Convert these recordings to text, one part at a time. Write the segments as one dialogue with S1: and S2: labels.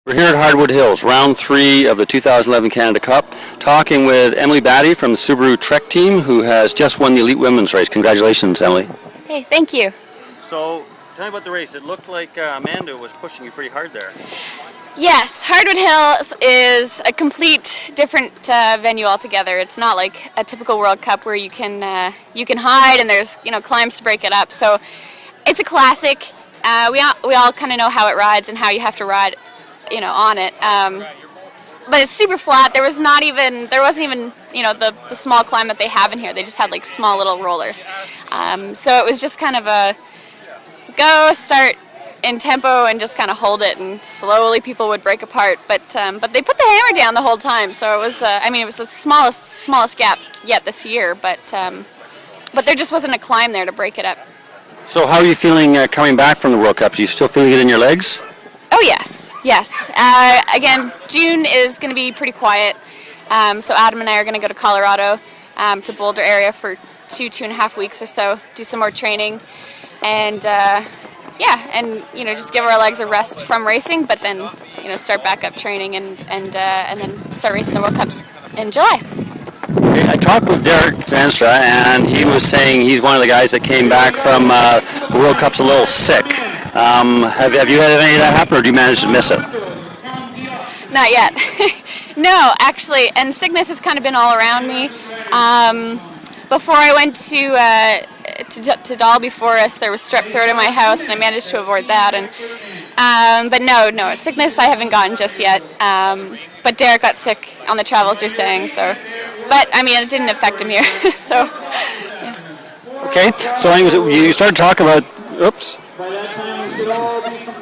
S1: We're here at Hardwood Hills, round 3 of the 2011 Canada Cup, talking with Emily Batty from the Subaru Trek team, who has just won the Elite Women's race. Congratulations, Emily.
S2: Hey, thank you.
S1: So, tell me about the race. It looked like Amanda was pushing you pretty hard there.
S2: Yes, Hardwood Hills is a complete different venue altogether. It's not like a typical World Cup where you can hide and there's climbs to break it up. So it's a classic. We all kind of know how it rides and how you have to ride on it. But it's super flat. There wasn't even the small climb that they have in here. They just had like small little rollers. So it was just kind of a go, start in tempo and just kind of hold it, and slowly people would break apart. But they put the hammer down the whole time. So it was it was the smallest gap yet this year. But there just wasn't a climb there to break it up.
S1: So how are you feeling coming back from the World Cup? Are you still feeling it in your legs?
S2: Oh yes. Again, June is going to be pretty quiet. So Adam and I are going to go to Colorado, to Boulder area for 2.5 weeks or so, do some more training, and just give our legs a rest from racing, but then start back up training and then start racing the World Cups in July.
S1: I talked with Derek Zanstra, and he was saying he's one of the guys that came back from the World Cups a little sick. Have you had any of that happen, or do you manage to miss it?
S2: Not yet. No, actually, and sickness has kind of been all around me. Before I went to Dalby Forest, there was strep throat in my house, and I managed to avoid that. But no, sickness I haven't gotten just yet. But Derek got sick on the travels, you're saying, so. But it didn't affect him here, so. Yeah.
S1: Okay, so you started talking about. Oops.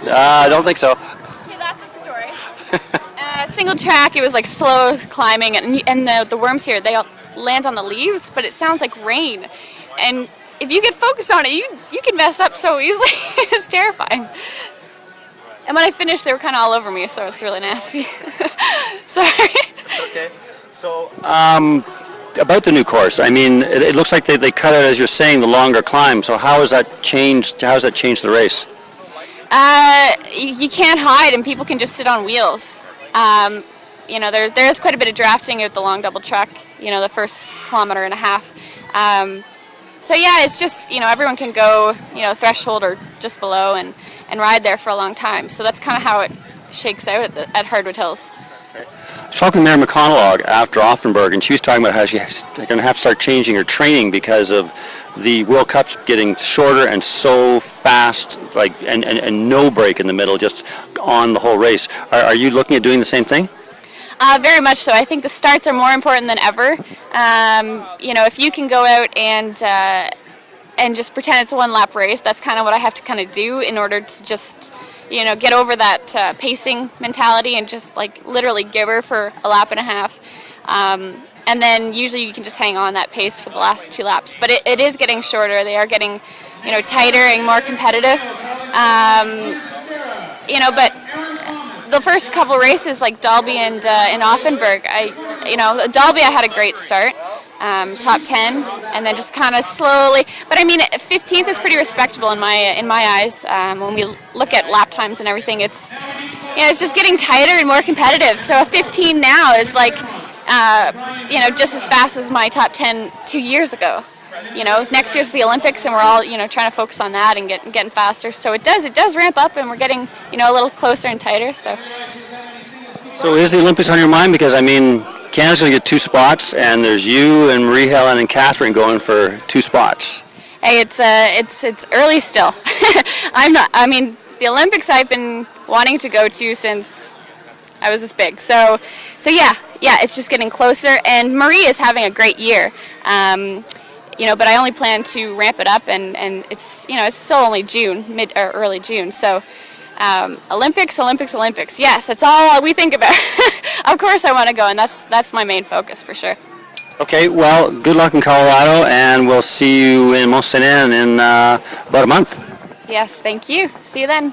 S1: I don't think so.
S2: Okay, that's a story. Single track, it was like slow climbing, and the worms here, they all land on the leaves, but it sounds like rain. And if you get focused on it, you can mess up so easily. It's terrifying. And when I finished, they were kind of all over me, so it's really nasty. Sorry.
S1: Okay. So, about the new course, it looks like they cut out, as you're saying, the longer climb. So how has that changed? How has that changed the race?
S2: You can't hide, and people can just sit on wheels. There's quite a bit of drafting at the long double truck. The first 1.5 kilometers. So yeah, it's just everyone can go threshold or just below and ride there for a long time. So that's kind of how it shakes out at Hardwood Hills.
S1: I was talking to Mary McConnell after Offenburg, and she was talking about how she's going to have to start changing her training because of the World Cups getting shorter and so fast, and no break in the middle, just on the whole race. Are you looking at doing the same thing?
S2: Very much so. I think the starts are more important than ever. If you can go out and just pretend it's a one-lap race, that's kind of what I have to kind of do in order to just get over that pacing mentality and just literally give her for 1.5 laps. And then usually you can just hang on that pace for the last 2 laps. But it is getting shorter. They are getting tighter and more competitive. But the first couple races like Dalby and in Offenburg, Dalby I had a great start. Top 10, and then just kind of slowly. But 15th is pretty respectable in my eyes. When we look at lap times and everything, it's just getting tighter and more competitive. So a 15 now is just as fast as my top 10 2 years ago. Next year's the Olympics, and we're all trying to focus on that and getting faster. So it does ramp up, and we're getting a little closer and tighter. So
S1: is the Olympics on your mind? Because Canada's going to get 2 spots, and there's you and Marie Helen and Catherine going for 2 spots.
S2: Hey, it's early still. The Olympics I've been wanting to go to since I was this big. So yeah, it's just getting closer. And Marie is having a great year. But I only plan to ramp it up, and it's it's still only June, mid or early June. So Olympics. Yes, that's all we think about. Of course I want to go, and that's my main focus for sure.
S1: Okay, well, good luck in Colorado, and we'll see you in Mont-Saint-Anne in about a month.
S2: Yes, thank you. See you then.